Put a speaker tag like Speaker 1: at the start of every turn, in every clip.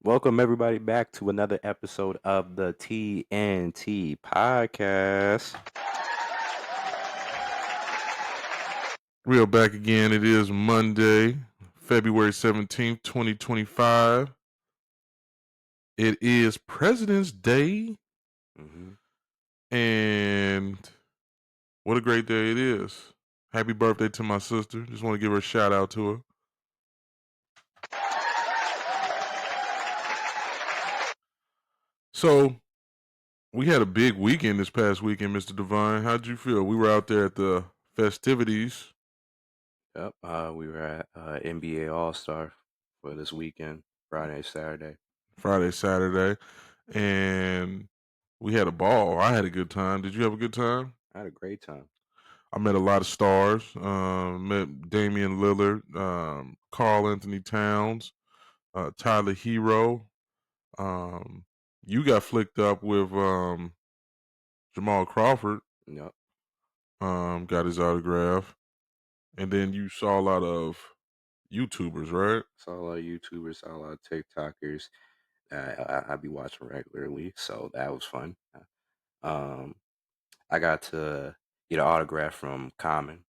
Speaker 1: Welcome everybody back to another episode of the TNT Podcast.
Speaker 2: We are back again. It is Monday, February 17th, 2025. It is President's Day. And what a great day it is. Happy birthday to my sister. Just want to give her a shout out to her. So, we had a big weekend this past weekend, Mr. Devine. How'd you feel? We were out there at the festivities.
Speaker 1: Yep, we were at NBA All-Star for this weekend, Friday, Saturday.
Speaker 2: And we had a ball. I had a good time. Did you have a good time?
Speaker 1: I had a great time.
Speaker 2: I met a lot of stars. Met Damian Lillard, Karl Anthony Towns, Tyler Hero. You got flicked up with Jamal Crawford.
Speaker 1: Yep.
Speaker 2: Got his autograph. And then you saw a lot of YouTubers, right?
Speaker 1: Saw a lot of YouTubers, saw a lot of TikTokers that I be watching regularly, so that was fun. I got to get an autograph from Common.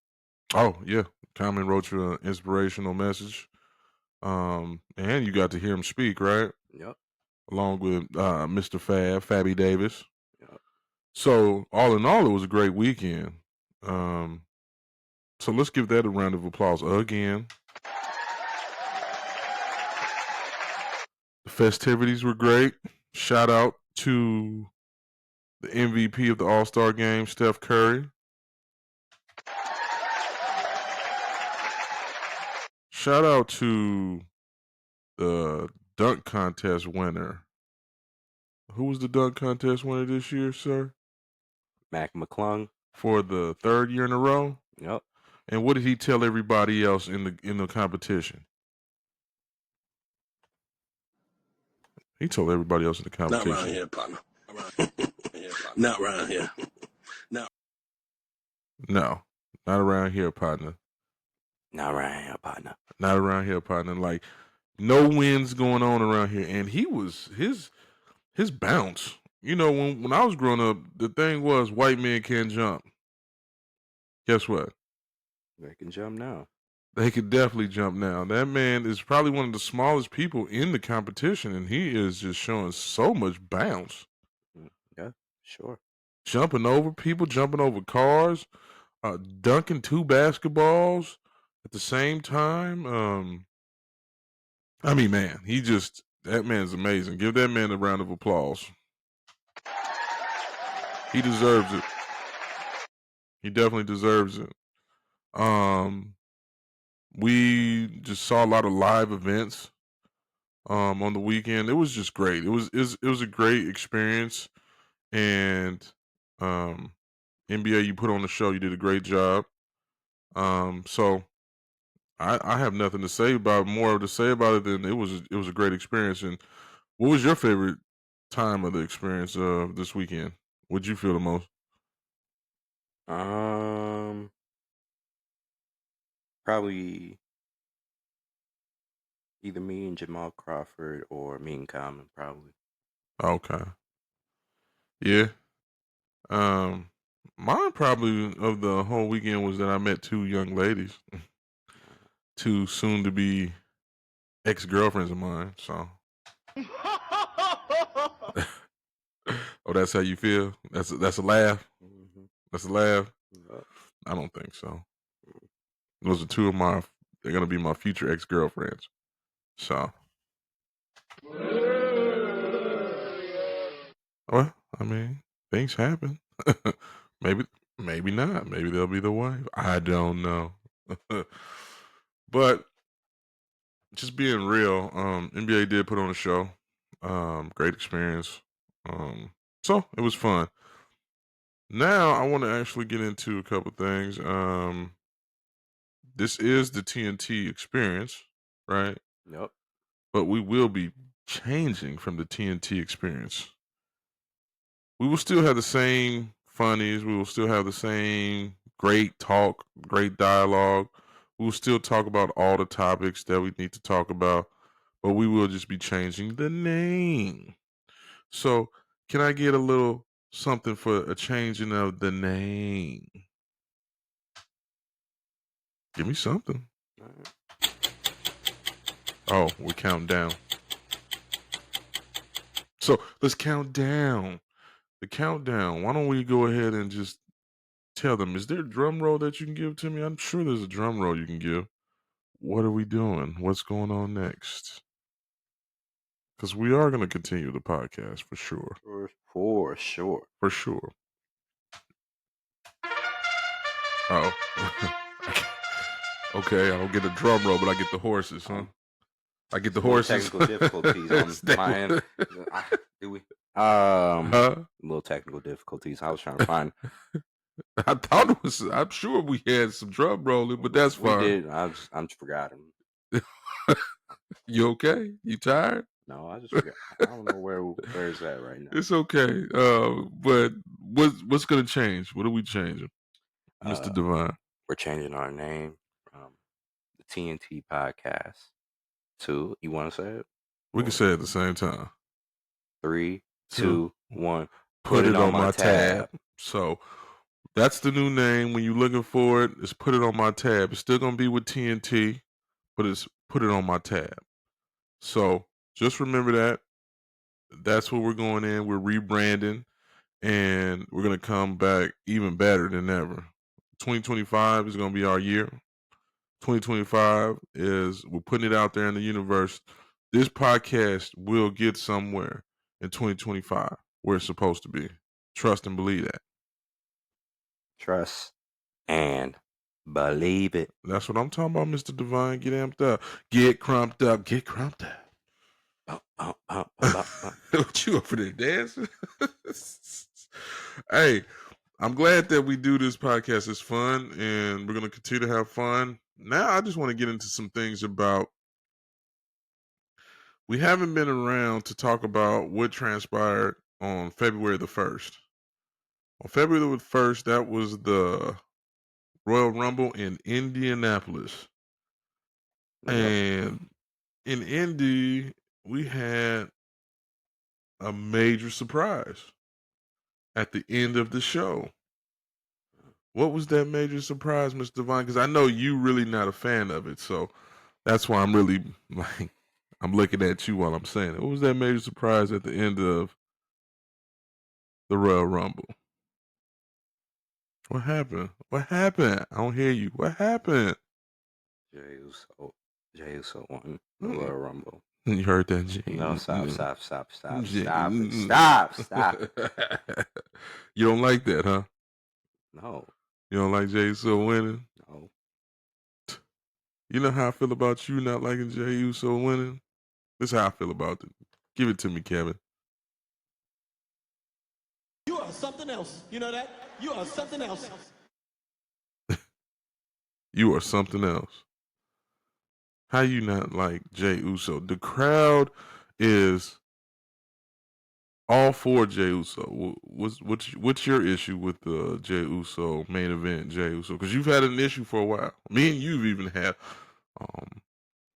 Speaker 2: Oh, yeah. Common wrote you an inspirational message. And you got to hear him speak, right?
Speaker 1: Yep.
Speaker 2: Along with Mr. Fabby Davis.
Speaker 1: Yep.
Speaker 2: So, all in all, it was a great weekend. So, let's give that a round of applause again. The festivities were great. Shout out to the MVP of the All-Star game, Steph Curry. Shout out to the dunk contest winner. Who was the dunk contest winner this year, sir?
Speaker 1: Mac McClung.
Speaker 2: For the third year in a row?
Speaker 1: Yep.
Speaker 2: And what did he tell everybody else in the competition? He told everybody else in the competition.
Speaker 3: Not around here, partner. Not around here.
Speaker 2: No, not around here, partner.
Speaker 1: Not around here, partner.
Speaker 2: Not around here, partner. Like, no wins going on around here. And he was, his bounce. You know, when I was growing up, the thing was white men can't jump. Guess what?
Speaker 1: They can jump now.
Speaker 2: They could definitely jump now. That man is probably one of the smallest people in the competition, and he is just showing so much bounce.
Speaker 1: Yeah, sure.
Speaker 2: Jumping over people, jumping over cars, dunking two basketballs at the same time. I mean, man, that man's amazing. Give that man a round of applause. He deserves it. He definitely deserves it. We just saw a lot of live events on the weekend. It was just great. It was a great experience. And NBA, you put on the show. You did a great job. So I have nothing to say about it than it was a great experience. And what was your favorite time of the experience this weekend? What'd you feel the most?
Speaker 1: Probably either me and Jamal Crawford or me and Common, probably.
Speaker 2: Okay. Yeah. Mine probably of the whole weekend was that I met two young ladies, two soon to be ex-girlfriends of mine. So. Oh, that's how you feel? That's a laugh.
Speaker 1: Mm-hmm.
Speaker 2: That's a laugh.
Speaker 1: Yep.
Speaker 2: I don't think so. Those are two of they're gonna be my future ex-girlfriends. So. Well, I mean, things happen. Maybe not. Maybe they'll be the wife. I don't know. But just being real, NBA did put on a show. Great experience. So it was fun. Now I want to actually get into a couple things. This is the TNT experience, right?
Speaker 1: Yep.
Speaker 2: But we will be changing from the TNT experience. We will still have the same funnies. We will still have the same great talk, great dialogue. We will still talk about all the topics that we need to talk about. but we will just be changing the name. So, can I get a little something for a changing of the name? Give me something.
Speaker 1: All right.
Speaker 2: Oh, we're counting down. So let's count down. The countdown. Why don't we go ahead and just tell them? Is there a drum roll that you can give to me? I'm sure there's a drum roll you can give. What are we doing? What's going on next? Because we are going to continue the podcast for sure.
Speaker 1: For sure.
Speaker 2: For sure. Oh. Okay, I don't get a drum roll, but I get the horses, huh? I get the horses.
Speaker 1: Technical difficulties on my end. Do we? Little technical difficulties. I was trying to find.
Speaker 2: I thought it was. I'm sure we had some drum rolling, but that's fine.
Speaker 1: We did. I just forgot them.
Speaker 2: You okay? You tired?
Speaker 1: No, I just forgot. I don't know where is that right now.
Speaker 2: It's okay. But what's gonna change? What are we changing, Mr. Divine?
Speaker 1: We're changing our name from the TNT Podcast to. You want to say it?
Speaker 2: We can say it at the same time.
Speaker 1: 3, 2, 1.
Speaker 2: Put it on my tab. So that's the new name. When you're looking for it, it's Put It On My Tab. It's still gonna be with TNT, but it's Put It On My Tab. So just remember that. That's what we're going in. We're rebranding, and we're gonna come back even better than ever. 2025 is gonna be our year. 2025 is we're putting it out there in the universe. This podcast will get somewhere in 2025 where it's supposed to be. Trust and believe that.
Speaker 1: Trust and believe it.
Speaker 2: That's what I'm talking about, Mr. Divine. Get amped up. Get crumped up. Get crumped up. What you over there dancing? Hey, I'm glad that we do this podcast. It's fun, and we're going to continue to have fun. Now, I just want to get into some things about. We haven't been around to talk about what transpired on February the 1st. On February the 1st, that was the Royal Rumble in Indianapolis.
Speaker 1: Yep.
Speaker 2: And in Indy, we had a major surprise at the end of the show. What was that major surprise, Mr. Devine? Because I know you really not a fan of it, so that's why I'm really like I'm looking at you while I'm saying it. What was that major surprise at the end of the Royal Rumble? What happened? What happened? I don't hear you. What happened?
Speaker 1: Jey Uso won the Royal Rumble.
Speaker 2: You heard that, Jey?
Speaker 1: No, stop.
Speaker 2: You don't like that, huh?
Speaker 1: No.
Speaker 2: You don't like Jey Uso winning?
Speaker 1: No.
Speaker 2: You know how I feel about you not liking Jey Uso winning? This is how I feel about it. Give it to me, Kevin.
Speaker 3: You are something else. You know that? You are something else.
Speaker 2: You are something else. How you not like Jey Uso? The crowd is all for Jey Uso. What's your issue with the Jey Uso main event, Jey Uso? Because you've had an issue for a while. Me and you've even had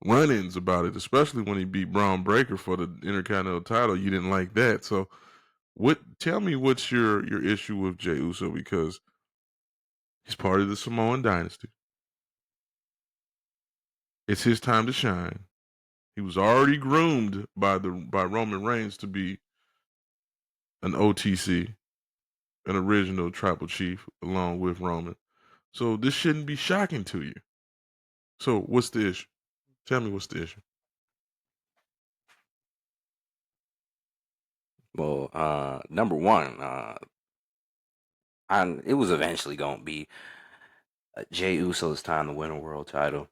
Speaker 2: run-ins about it, especially when he beat Braun Breaker for the Intercontinental title. You didn't like that. So tell me what's your issue with Jey Uso, because he's part of the Samoan dynasty. It's his time to shine. He was already groomed by Roman Reigns to be an OTC, an original tribal chief, along with Roman. So this shouldn't be shocking to you. So what's the issue? Tell me what's the issue.
Speaker 1: Well, number one, it was eventually going to be Jey Uso's time to win a world title.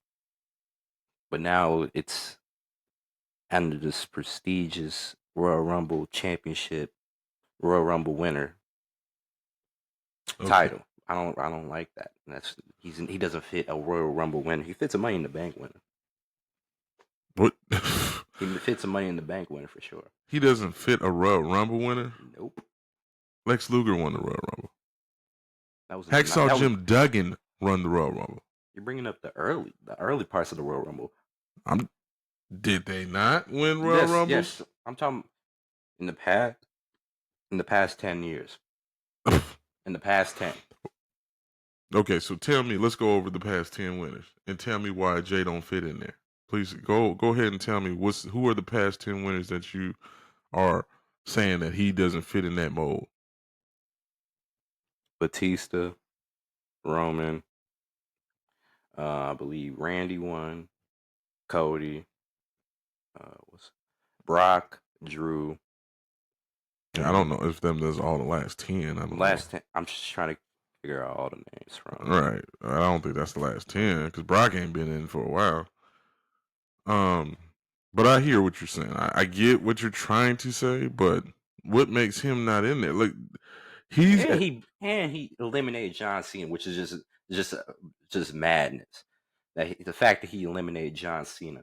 Speaker 1: But now it's under this prestigious Royal Rumble championship, Royal Rumble winner title. I don't like that. He doesn't fit a Royal Rumble winner. He fits a Money in the Bank winner.
Speaker 2: What?
Speaker 1: He fits a Money in the Bank winner for sure.
Speaker 2: He doesn't fit a Royal Rumble winner?
Speaker 1: Nope.
Speaker 2: Lex Luger won the Royal Rumble.
Speaker 1: Hacksaw
Speaker 2: Jim Duggan run the Royal Rumble.
Speaker 1: You're bringing up the early parts of the Royal Rumble.
Speaker 2: Did they not win Royal Rumbles?
Speaker 1: Yes. I'm talking in the past 10 years. In the past 10.
Speaker 2: Okay, so tell me, let's go over the past 10 winners and tell me why Jay don't fit in there. Please go ahead and tell me who are the past 10 winners that you are saying that he doesn't fit in that mold.
Speaker 1: Batista, Roman, I believe Randy won, Cody, Brock, Drew.
Speaker 2: I don't know if those all the last 10. I don't know.
Speaker 1: 10. I'm just trying to figure out all the names from.
Speaker 2: Right. I don't think that's the last 10 because Brock ain't been in for a while. But I hear what you're saying. I get what you're trying to say, but what makes him not in there? Like
Speaker 1: he eliminated John Cena, which is just madness. The fact that he eliminated John Cena.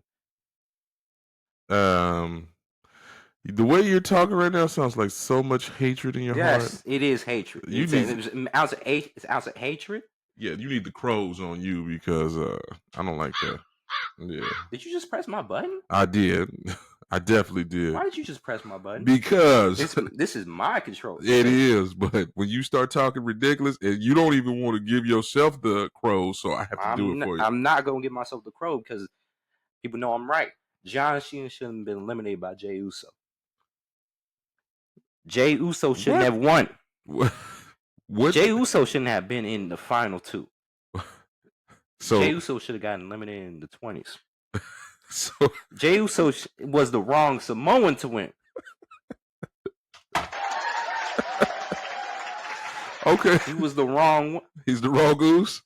Speaker 2: The way you're talking right now sounds like so much hatred in your heart.
Speaker 1: Yes, it is hatred. It's an ounce of hatred.
Speaker 2: Yeah, you need the crows on you because I don't like that. Yeah.
Speaker 1: Did you just press my button?
Speaker 2: I did. I definitely did.
Speaker 1: Why did you just press my button?
Speaker 2: Because
Speaker 1: this is my control.
Speaker 2: It is, but when you start talking ridiculous, and you don't even want to give yourself the crows, so I have to do it for you.
Speaker 1: I'm not going to give myself the crow because people know I'm right. John Cena shouldn't have been eliminated by Jey Uso. Jey Uso shouldn't have won. What? Jey Uso shouldn't have been in the final two. So Jey Uso should have gotten eliminated in the 20s. So Jey Uso was the wrong Samoan to win.
Speaker 2: Okay.
Speaker 1: He was the wrong one.
Speaker 2: He's the wrong goose?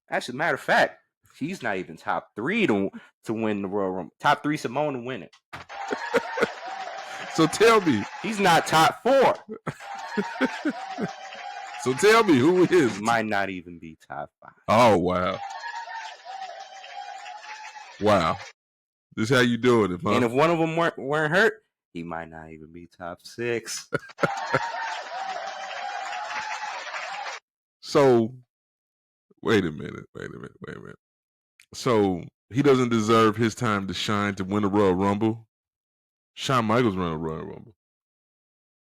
Speaker 1: Actually, matter of fact, he's not even top 3 to win the Royal Rumble. Top 3 Samoan to win it.
Speaker 2: So tell me.
Speaker 1: He's not top 4.
Speaker 2: So tell me, who is?
Speaker 1: He might not even be top 5.
Speaker 2: Oh, wow. Wow. This is how you doing it, huh?
Speaker 1: And if one of them weren't hurt, he might not even be top 6.
Speaker 2: So, wait a minute. So, he doesn't deserve his time to shine to win a Royal Rumble? Shawn Michaels won a Royal Rumble.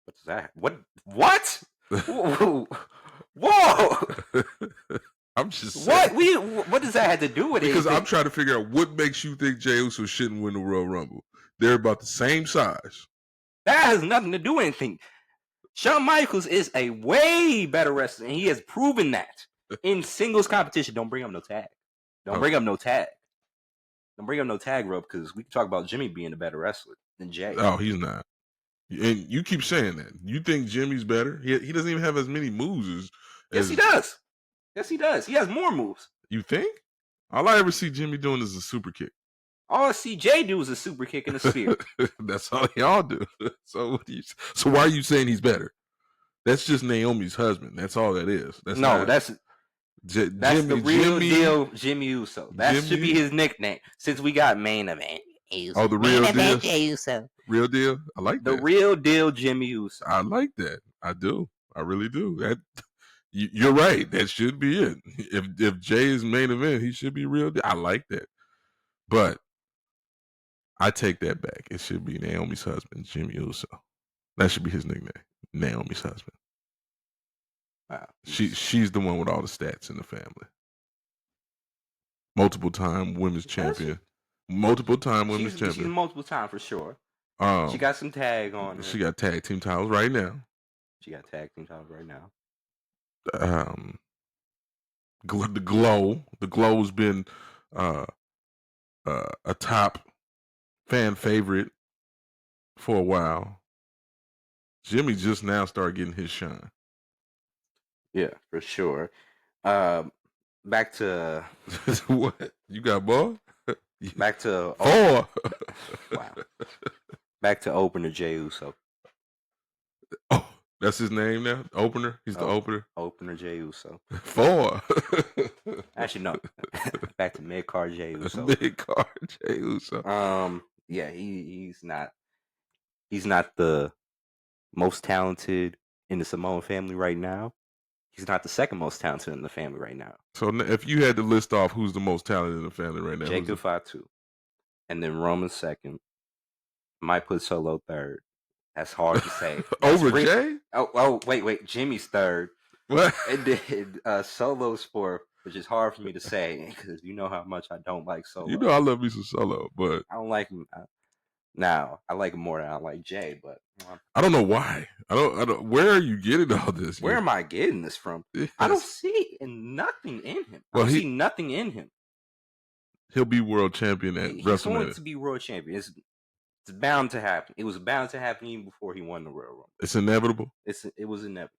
Speaker 1: What's that? What? Whoa! I'm just saying. What does that have to do with it?
Speaker 2: Because I'm trying to figure out what makes you think Jey Uso shouldn't win the Royal Rumble. They're about the same size.
Speaker 1: That has nothing to do with anything. Shawn Michaels is a way better wrestler, and he has proven that in singles competition. Don't bring up no tag. Don't bring up no tag, Rob, because we can talk about Jimmy being a better wrestler than Jay.
Speaker 2: Oh, he's not. And you keep saying that. You think Jimmy's better? He doesn't even have as many moves as...
Speaker 1: Yes, he does. Yes, he does. He has more moves.
Speaker 2: You think? All I ever see Jimmy doing is a super kick.
Speaker 1: All I see Jay do is a super kick in the spear.
Speaker 2: That's all y'all do. So why are you saying he's better? That's just Naomi's husband. That's all that is.
Speaker 1: That's the real deal Jimmy Uso. That should be his nickname. Since we got main event.
Speaker 2: Oh, the real deal? Uso. Real deal? I like that.
Speaker 1: The real deal Jimmy Uso.
Speaker 2: I like that. I do. I really do. You're right. That should be it. If Jay is main event, he should be real deal. I like that. But I take that back. It should be Naomi's husband, Jimmy Uso. That should be his nickname. Naomi's husband. Wow. She's the one with all the stats in the family. Multiple time women's champion. Multiple time women's champion.
Speaker 1: She's multiple time for sure. She got some tag on her.
Speaker 2: She got tag team titles right now. The Glow's been a top fan favorite for a while. Jimmy just now started getting his shine.
Speaker 1: Yeah, for sure. Back to
Speaker 2: what? You got more?
Speaker 1: Back to
Speaker 2: 4.
Speaker 1: Wow. Back to opener Jey Uso.
Speaker 2: Oh, that's his name now? Opener? He's the opener?
Speaker 1: Opener Jey Uso.
Speaker 2: 4.
Speaker 1: Actually, no. Back to mid-card Jey Uso.
Speaker 2: Mid-card Jey Uso.
Speaker 1: Yeah, he's not the most talented in the Samoan family right now. He's not the second most talented in the family right now.
Speaker 2: So if you had to list off who's the most talented in the family right now,
Speaker 1: Jacob Fatu. and then Roman second. Might put Solo third. That's hard to say. That's
Speaker 2: Over Jay?
Speaker 1: Wait. Jimmy's third.
Speaker 2: What?
Speaker 1: And then Solo's fourth, which is hard for me to say because you know how much I don't like Solo.
Speaker 2: You know I love me some Solo, but
Speaker 1: I don't like him. Now I like him more than I like Jay, but
Speaker 2: I don't know why. I don't. Where are you getting all this?
Speaker 1: Where am I getting this from?
Speaker 2: Yes.
Speaker 1: I don't see nothing in him.
Speaker 2: Well,
Speaker 1: I don't see nothing in him.
Speaker 2: He'll be world champion at
Speaker 1: He's
Speaker 2: WrestleMania.
Speaker 1: going to be world champion. It's bound to happen. It was bound to happen even before he won the Royal Rumble.
Speaker 2: It's inevitable.
Speaker 1: It was inevitable.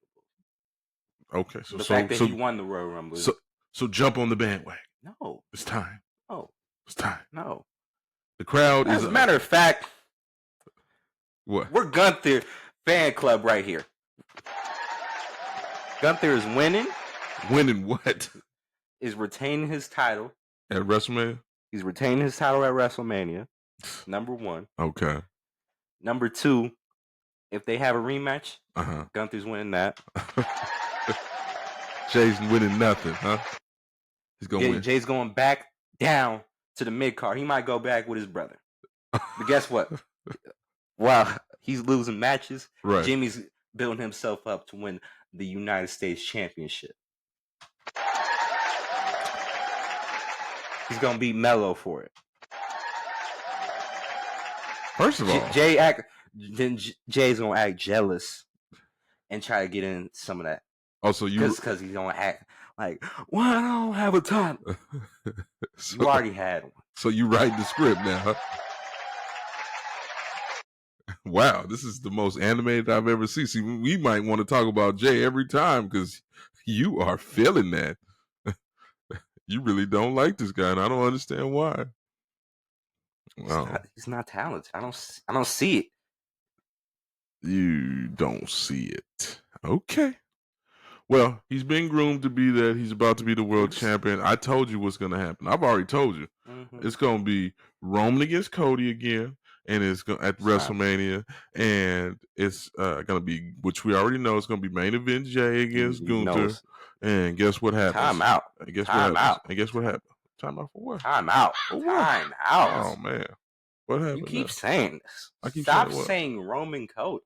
Speaker 2: Okay, so
Speaker 1: the fact that he won the Royal Rumble.
Speaker 2: So jump on the bandwagon.
Speaker 1: No,
Speaker 2: it's time.
Speaker 1: No,
Speaker 2: it's time.
Speaker 1: No,
Speaker 2: the crowd is.
Speaker 1: As a matter of fact,
Speaker 2: what?
Speaker 1: We're Gunther fan club right here. Gunther is winning.
Speaker 2: Winning what?
Speaker 1: Is retaining his title
Speaker 2: at WrestleMania.
Speaker 1: He's retaining his title at WrestleMania. Number one.
Speaker 2: Okay.
Speaker 1: Number two, if they have a rematch, Gunther's winning that.
Speaker 2: Jay's winning nothing, huh? He's gonna win.
Speaker 1: Jay's going back down to the mid card. He might go back with his brother. But guess what? While he's losing matches,
Speaker 2: right.
Speaker 1: Jimmy's building himself up to win the United States Championship. He's gonna beat Mello for it.
Speaker 2: First of all,
Speaker 1: Jay's gonna act jealous and try to get in some of that.
Speaker 2: Also,
Speaker 1: because he's gonna act like, well, I don't have a title. You already had one.
Speaker 2: So you write the script now, huh? Wow, this is the most animated I've ever seen. See, we might want to talk about Jay every time because you are feeling that. You really don't like this guy, and I don't understand why.
Speaker 1: Wow. He's not talented. I don't see it.
Speaker 2: You don't see it. Okay. Well, he's been groomed to be that. He's about to be the world champion. I told you what's going to happen. I've already told you. Mm-hmm. It's going to be Roman against Cody again, and it's going at WrestleMania, and it's going to be, which we already know, it's going to be main event Jay against Gunther. And guess what happens?
Speaker 1: Time out.
Speaker 2: And guess what happens? And guess what happens? Time out for what?
Speaker 1: Time out. Time out.
Speaker 2: Oh man, what happened?
Speaker 1: You keep saying this.
Speaker 2: I keep
Speaker 1: Stop saying Roman Cody.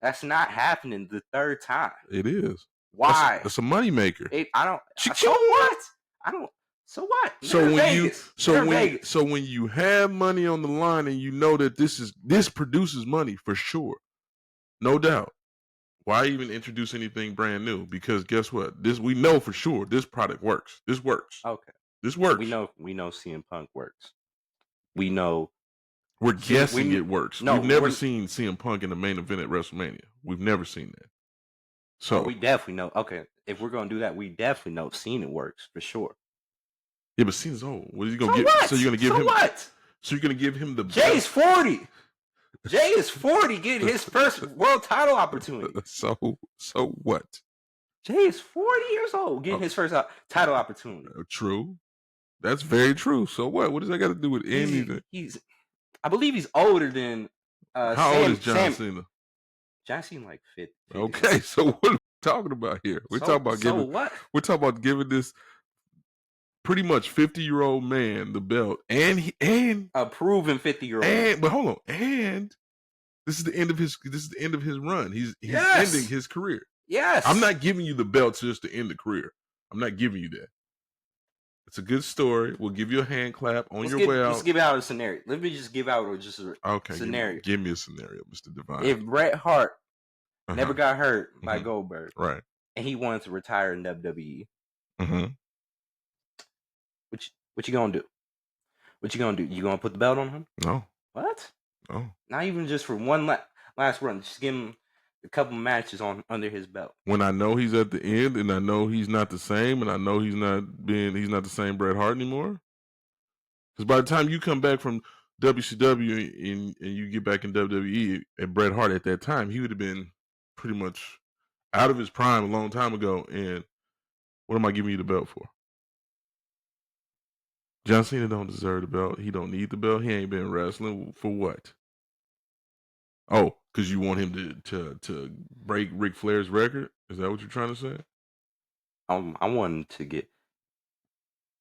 Speaker 1: That's not happening the third time.
Speaker 2: It is.
Speaker 1: Why?
Speaker 2: It's a moneymaker.
Speaker 1: I don't. So what? I don't. So what?
Speaker 2: So when you have money on the line and you know that this produces money for sure, no doubt. Why even introduce anything brand new? Because guess what? We know for sure this product works. This works.
Speaker 1: Okay.
Speaker 2: This works.
Speaker 1: We know CM Punk works. We know.
Speaker 2: We're guessing it works. No, we've never seen CM Punk in the main event at WrestleMania. We've never seen that. So
Speaker 1: we definitely know. Okay, if we're gonna do that, we definitely know Cena works for sure.
Speaker 2: Yeah, but Cena's old. What is he gonna give? What? So you're gonna give him
Speaker 1: what?
Speaker 2: So you're gonna give him the
Speaker 1: Jay's 40. Jay is 40, getting his first world title opportunity.
Speaker 2: So what?
Speaker 1: Jay is 40 years old, getting his first title opportunity.
Speaker 2: True. That's very true. So what? What does that got to do with anything?
Speaker 1: I believe he's older than.
Speaker 2: How old is John Cena?
Speaker 1: John Cena like 50.
Speaker 2: Okay, so what are we talking about here? We're talking about giving.
Speaker 1: What?
Speaker 2: We're talking about giving this pretty much 50-year-old man the belt, and
Speaker 1: a proven 50-year-old.
Speaker 2: But hold on, and this is the end of his run. He's ending his career.
Speaker 1: Yes,
Speaker 2: I'm not giving you the belt just to end the career. I'm not giving you that. It's a good story. We'll give you a hand clap on your way out.
Speaker 1: Let's give out a scenario. Let me just give out just a scenario.
Speaker 2: Give me a scenario, Mr. Divine.
Speaker 1: If Bret Hart never got hurt by Goldberg,
Speaker 2: right,
Speaker 1: and he wanted to retire in WWE, what you gonna do? What you gonna do? You gonna put the belt on him?
Speaker 2: No.
Speaker 1: What?
Speaker 2: No.
Speaker 1: Not even just for one last run. Just give him a couple matches under his belt.
Speaker 2: When I know he's at the end, and I know he's not the same, and I know he's not the same Bret Hart anymore. Because by the time you come back from WCW and you get back in WWE, at Bret Hart at that time, he would have been pretty much out of his prime a long time ago. And what am I giving you the belt for? John Cena don't deserve the belt. He don't need the belt. He ain't been wrestling for what? Oh, because you want him to break Ric Flair's record? Is that what you're trying to say?
Speaker 1: I want him to get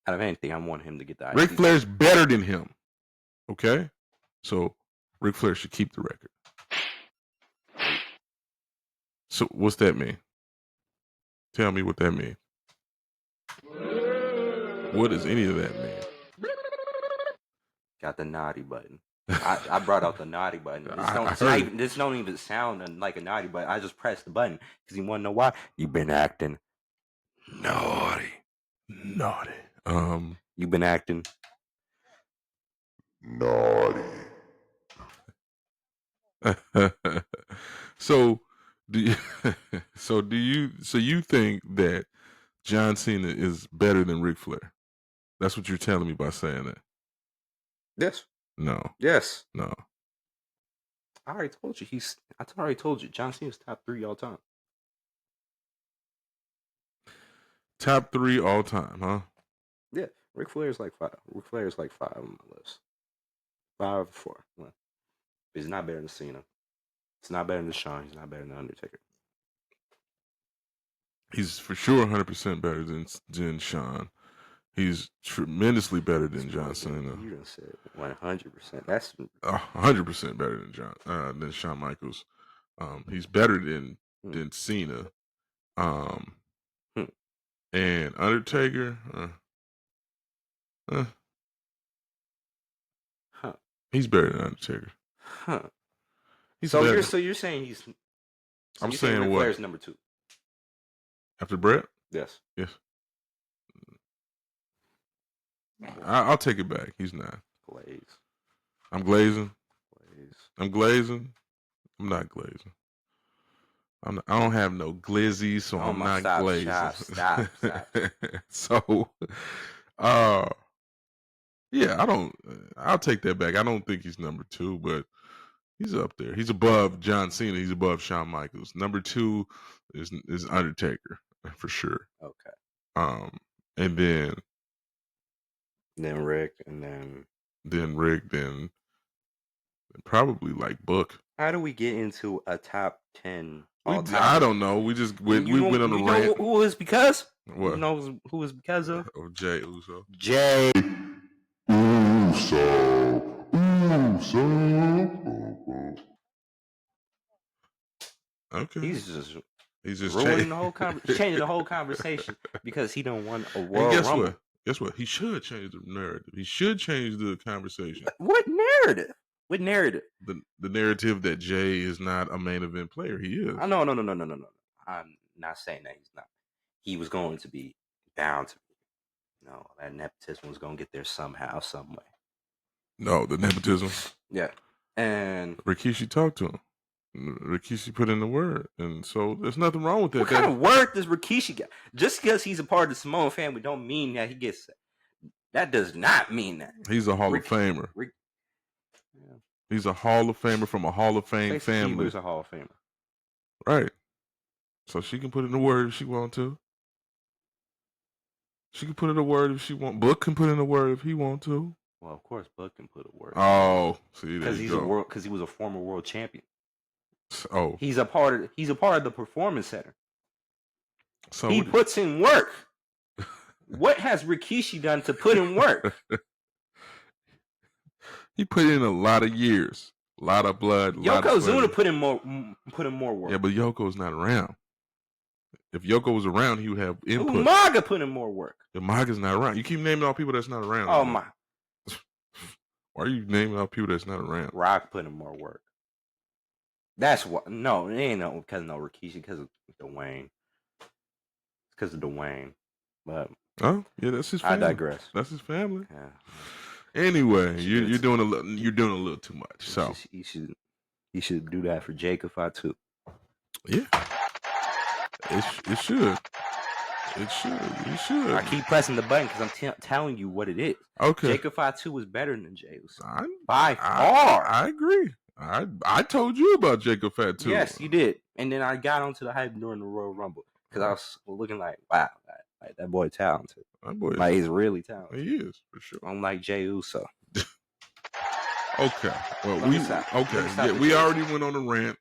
Speaker 1: out of anything. I want him to get the.
Speaker 2: Ric Flair's better than him. Okay? So Ric Flair should keep the record. So what's that mean? Tell me what that means. What does any of that mean?
Speaker 1: Got the naughty button. I brought out the naughty button.
Speaker 2: I heard it.
Speaker 1: This don't even sound like a naughty button. I just pressed the button because you want to know why? You've been acting naughty.
Speaker 2: Naughty.
Speaker 1: You've been acting
Speaker 2: naughty. So do you think that John Cena is better than Ric Flair? That's what you're telling me by saying that.
Speaker 1: Yes.
Speaker 2: No.
Speaker 1: Yes.
Speaker 2: No.
Speaker 1: I already told you I already told you John Cena's top 3 all time.
Speaker 2: Top 3 all time, huh?
Speaker 1: Yeah. Ric Flair's like 5. Ric Flair's like 5 on my list. 5 or 4. But he's not better than Cena. He's not better than Shawn. He's not better than Undertaker.
Speaker 2: He's for sure 100% better than Shawn. He's tremendously better than John Cena.
Speaker 1: You done said 100%. That's
Speaker 2: 100% better than Shawn Michaels. He's better than Cena. And Undertaker. He's better than Undertaker.
Speaker 1: So you're saying he's.
Speaker 2: I'm saying
Speaker 1: Ric
Speaker 2: what?
Speaker 1: Flair's number 2.
Speaker 2: After Brett?
Speaker 1: Yes.
Speaker 2: Yes. I'll take it back. He's not.
Speaker 1: Glaze.
Speaker 2: I'm glazing.
Speaker 1: Glaze.
Speaker 2: I'm glazing. I'm not glazing. I don't have no glizzy, so I'm not glazing.
Speaker 1: Stop.
Speaker 2: So, yeah, I'll take that back. I don't think he's number 2, but he's up there. He's above John Cena. He's above Shawn Michaels. Number 2 is Undertaker for sure.
Speaker 1: Okay.
Speaker 2: And then
Speaker 1: Rick, and
Speaker 2: then Rick, then probably like Book.
Speaker 1: How do we get into a top 10 all time?
Speaker 2: I don't know. We just went on a rant.
Speaker 1: You know who is because?
Speaker 2: What?
Speaker 1: You know who is because of?
Speaker 2: Oh, Jay Uso.
Speaker 1: Jay
Speaker 2: Uso. Okay.
Speaker 1: He's just
Speaker 2: changing
Speaker 1: ruining changing the whole conversation because he don't want a Royal Rumble.
Speaker 2: Guess what? He should change the narrative. He should change the conversation.
Speaker 1: What narrative? What narrative?
Speaker 2: The narrative that Jay is not a main event player. He is.
Speaker 1: No. I'm not saying that he's not. He was going to be bound to be. No, that nepotism was going to get there somehow, some way.
Speaker 2: No, the nepotism.
Speaker 1: Yeah. And
Speaker 2: Rikishi talked to him. Rikishi put in the word. And so there's nothing wrong with that.
Speaker 1: What kind of word does Rikishi get? Just because he's a part of the Samoan family don't mean that he gets that does not mean that.
Speaker 2: He's a Hall of Famer. He's a Hall of Famer from a Hall of Fame family.
Speaker 1: He's a Hall of Famer.
Speaker 2: Right. So she can put in the word if she wants to. She can put in a word if she wants. Book can put in a word if he wants to.
Speaker 1: Well, of course, Book can put a word.
Speaker 2: Oh, see, because
Speaker 1: he was a former world champion.
Speaker 2: Oh,
Speaker 1: he's a part of the Performance Center.
Speaker 2: So
Speaker 1: he puts in work. What has Rikishi done to put in work?
Speaker 2: He put in a lot of years, a lot of blood.
Speaker 1: Yokozuna put in more work.
Speaker 2: Yeah, but Yoko's not around. If Yoko was around, he would have input.
Speaker 1: Umaga put in more work.
Speaker 2: Umaga's not around. You keep naming all people that's not around.
Speaker 1: Oh my!
Speaker 2: Why are you naming all people that's not around?
Speaker 1: Rock put in more work. That's what. No, it ain't no because of Rikishi. Because of Dwayne. It's because of Dwayne. But
Speaker 2: oh yeah, that's his family.
Speaker 1: I digress.
Speaker 2: That's his family.
Speaker 1: Yeah.
Speaker 2: Anyway, you're doing a little too much. So
Speaker 1: he should do that for Jacob too.
Speaker 2: Yeah, it should. It should.
Speaker 1: I keep pressing the button because I'm telling you what it is.
Speaker 2: Okay.
Speaker 1: Jacob Fatu was better than Jey Uso.
Speaker 2: By far. I agree. I told you about Jacob Fatu.
Speaker 1: Yes, you did. And then I got onto the hype during the Royal Rumble because I was looking like, wow, that boy talented.
Speaker 2: That boy
Speaker 1: he's really talented.
Speaker 2: He is, for sure.
Speaker 1: Unlike Jey Uso.
Speaker 2: Okay. Well, we already went on a rant.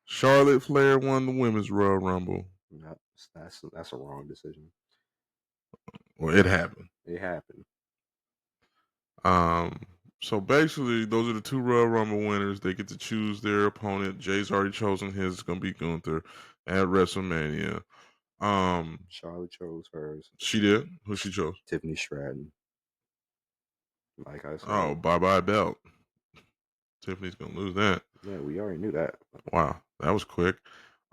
Speaker 2: Charlotte Flair won the Women's Royal Rumble.
Speaker 1: No, that's a wrong decision.
Speaker 2: Well, it happened.
Speaker 1: It happened.
Speaker 2: Um, so basically, those are the two Royal Rumble winners. They get to choose their opponent. Jay's already chosen his. It's gonna be Gunther at WrestleMania.
Speaker 1: Charlotte chose hers.
Speaker 2: She did. Who she chose?
Speaker 1: Tiffany Stratton. Like I said.
Speaker 2: Oh, bye belt. Tiffany's gonna lose that.
Speaker 1: Yeah, we already knew that.
Speaker 2: Wow, that was quick.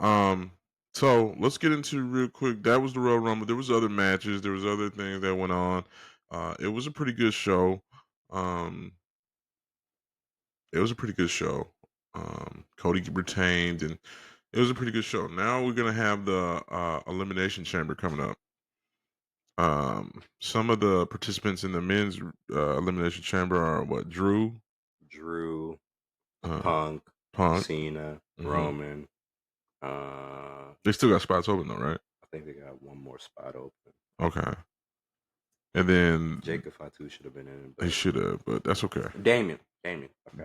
Speaker 2: So let's get into real quick. That was the Royal Rumble. There was other matches. There was other things that went on. It was a pretty good show. It was a pretty good show. Cody retained, and it was a pretty good show. Now we're gonna have the Elimination Chamber coming up. Some of the participants in the men's Elimination Chamber are what? Drew,
Speaker 1: Punk,
Speaker 2: Punk,
Speaker 1: Cena,
Speaker 2: Mhm.
Speaker 1: Roman.
Speaker 2: They still got spots open though, right?
Speaker 1: I think they got one more spot open.
Speaker 2: Okay. And then
Speaker 1: Jacob Fatu should have been in.
Speaker 2: He should have, but that's okay.
Speaker 1: Damien.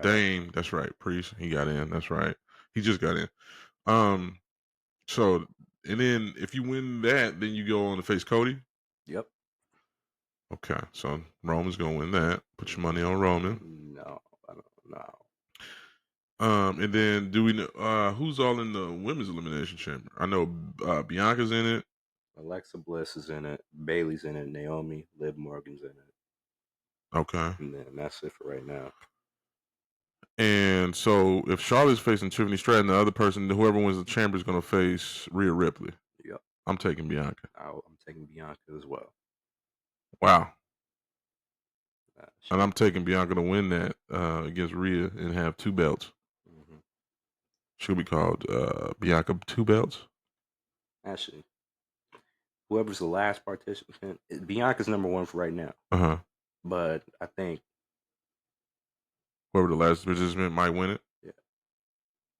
Speaker 2: Dame, that's right. Priest, he got in. That's right. He just got in. So and then if you win that, then you go on to face Cody.
Speaker 1: Yep.
Speaker 2: Okay, so Roman's gonna win that. Put your money on Roman.
Speaker 1: No, I don't know.
Speaker 2: And then do we know who's all in the women's elimination chamber? I know Bianca's in it.
Speaker 1: Alexa Bliss is in it. Bailey's in it. Naomi, Liv Morgan's in it.
Speaker 2: Okay.
Speaker 1: And then that's it for right now.
Speaker 2: And so if Charlotte's facing Tiffany Stratton, the other person, whoever wins the chamber, is going to face Rhea Ripley.
Speaker 1: Yep.
Speaker 2: I'm taking Bianca.
Speaker 1: I'm taking Bianca as well.
Speaker 2: Wow. And I'm taking Bianca to win that against Rhea and have 2 belts.
Speaker 1: Mm-hmm.
Speaker 2: She'll be called Bianca 2 belts.
Speaker 1: Actually, whoever's the last participant, Bianca's number 1 for right now.
Speaker 2: Uh-huh.
Speaker 1: But I think
Speaker 2: whoever the last participant might win it.
Speaker 1: Yeah.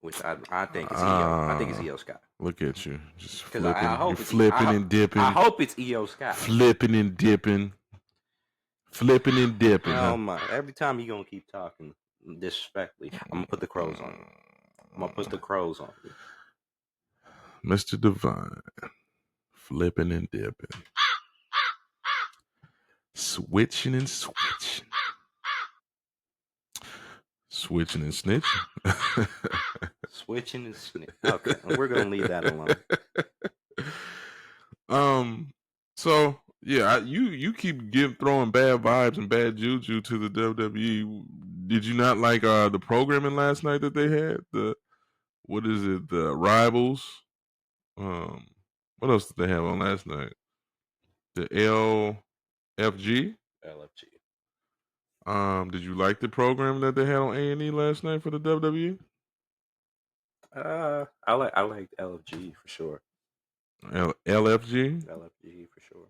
Speaker 1: Which I think is EO. I think it's EO Sky.
Speaker 2: Look at you, just
Speaker 1: because
Speaker 2: flipping.
Speaker 1: I hope
Speaker 2: You're flipping and dipping.
Speaker 1: I hope it's EO Sky.
Speaker 2: Flipping and dipping. Flipping and dipping.
Speaker 1: Oh my! Every time you gonna keep talking disrespectfully, I'm gonna put the crows on you. I'm gonna put the crows on you.
Speaker 2: Mr. Divine, flipping and dipping, switching and switching, switching and snitching,
Speaker 1: switching and snitching. Okay, we're gonna leave that
Speaker 2: alone. So yeah, you keep throwing bad vibes and bad juju to the WWE. Did you not like the programming last night that they had? The Rivals? What else did they have on last night? The LFG. Did you like the program that they had on A&E last night for the WWE?
Speaker 1: I liked LFG for sure.
Speaker 2: LFG?
Speaker 1: LFG for sure.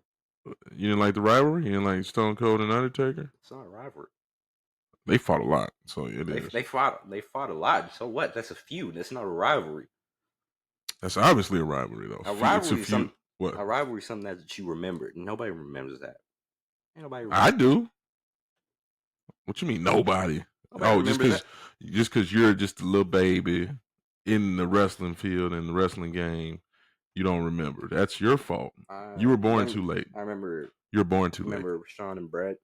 Speaker 2: You didn't like the rivalry? You didn't like Stone Cold and Undertaker?
Speaker 1: It's not a rivalry.
Speaker 2: They fought a lot, so it
Speaker 1: is.
Speaker 2: They
Speaker 1: fought a lot. So what? That's a feud. That's not a rivalry.
Speaker 2: That's obviously a rivalry, though.
Speaker 1: A rivalry is something. What? A rivalry is something that you remember. Nobody remembers that. Ain't nobody.
Speaker 2: I do. What you mean nobody? Just because you're just a little baby in the wrestling field and the wrestling game, you don't remember. That's your fault. You were born too late.
Speaker 1: I remember.
Speaker 2: You were born too late.
Speaker 1: I remember Sean and Brett.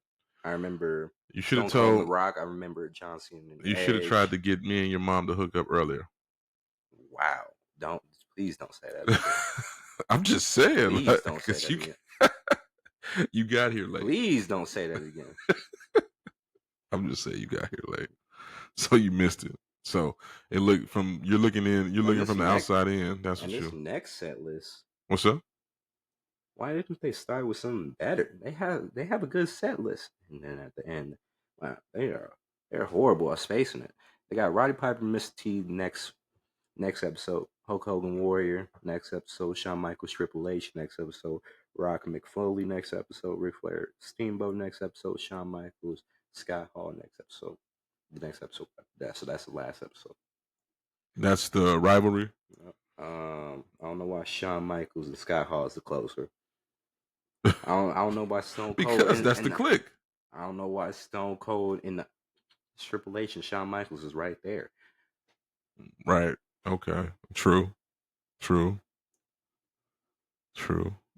Speaker 1: I remember.
Speaker 2: You should have told
Speaker 1: The Rock. I remember Johnson and
Speaker 2: you should have tried to get me and your mom to hook up earlier.
Speaker 1: Wow! Please don't say that again.
Speaker 2: I'm just saying.
Speaker 1: Please don't say that again.
Speaker 2: You got here late.
Speaker 1: Please don't say that again.
Speaker 2: I'm just saying you got here late, so you missed it. So it looked from you're looking from the outside in. That's what
Speaker 1: this next set list.
Speaker 2: What's up?
Speaker 1: Why didn't they start with something better? They have a good set list, and then at the end, wow, they're horrible at spacing it. They got Roddy Piper, Mr. T next episode. Hulk Hogan Warrior next episode. Shawn Michaels Triple H next episode. Rock McFoley next episode. Ric Flair Steamboat next episode. Shawn Michaels Scott Hall next episode. The next episode. So that's the last episode.
Speaker 2: That's the rivalry.
Speaker 1: I don't know why Shawn Michaels and Scott Hall is the closer. I don't know why Stone Cold
Speaker 2: because that's the click.
Speaker 1: I don't know why Stone Cold in the Triple H and Shawn Michaels is right there.
Speaker 2: Right. Okay. True.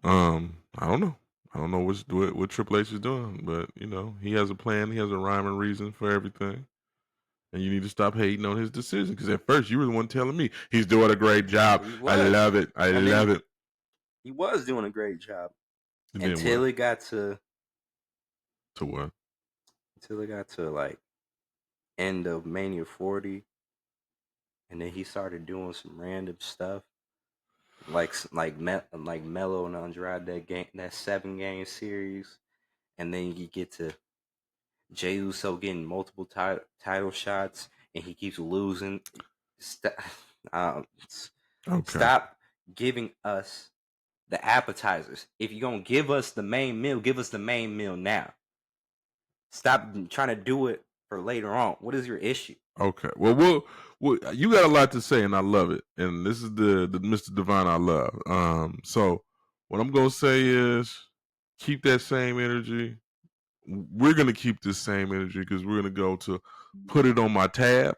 Speaker 2: I don't know. I don't know what Triple H is doing, but you know he has a plan. He has a rhyme and reason for everything, and you need to stop hating on his decision. Because at first you were the one telling me he's doing a great job.
Speaker 1: He
Speaker 2: I
Speaker 1: was.
Speaker 2: love it. I
Speaker 1: And
Speaker 2: love
Speaker 1: then
Speaker 2: it.
Speaker 1: he was doing a great job
Speaker 2: And then
Speaker 1: until
Speaker 2: what?
Speaker 1: it got to
Speaker 2: What?
Speaker 1: like end of Mania 40, and then he started doing some random stuff like Melo and Andrade, that 7-game series, and then you get to Jey Uso getting multiple title shots, and he keeps losing. Um,
Speaker 2: Okay.
Speaker 1: Stop giving us the appetizers. If you're gonna give us the main meal, give us the main meal now. Stop trying to do it for later on. What is your issue?
Speaker 2: Okay. Well, you got a lot to say, and I love it. And this is the Mr. Divine I love. So what I'm gonna say is keep that same energy. We're gonna keep this same energy because we're gonna go to put it on my tab.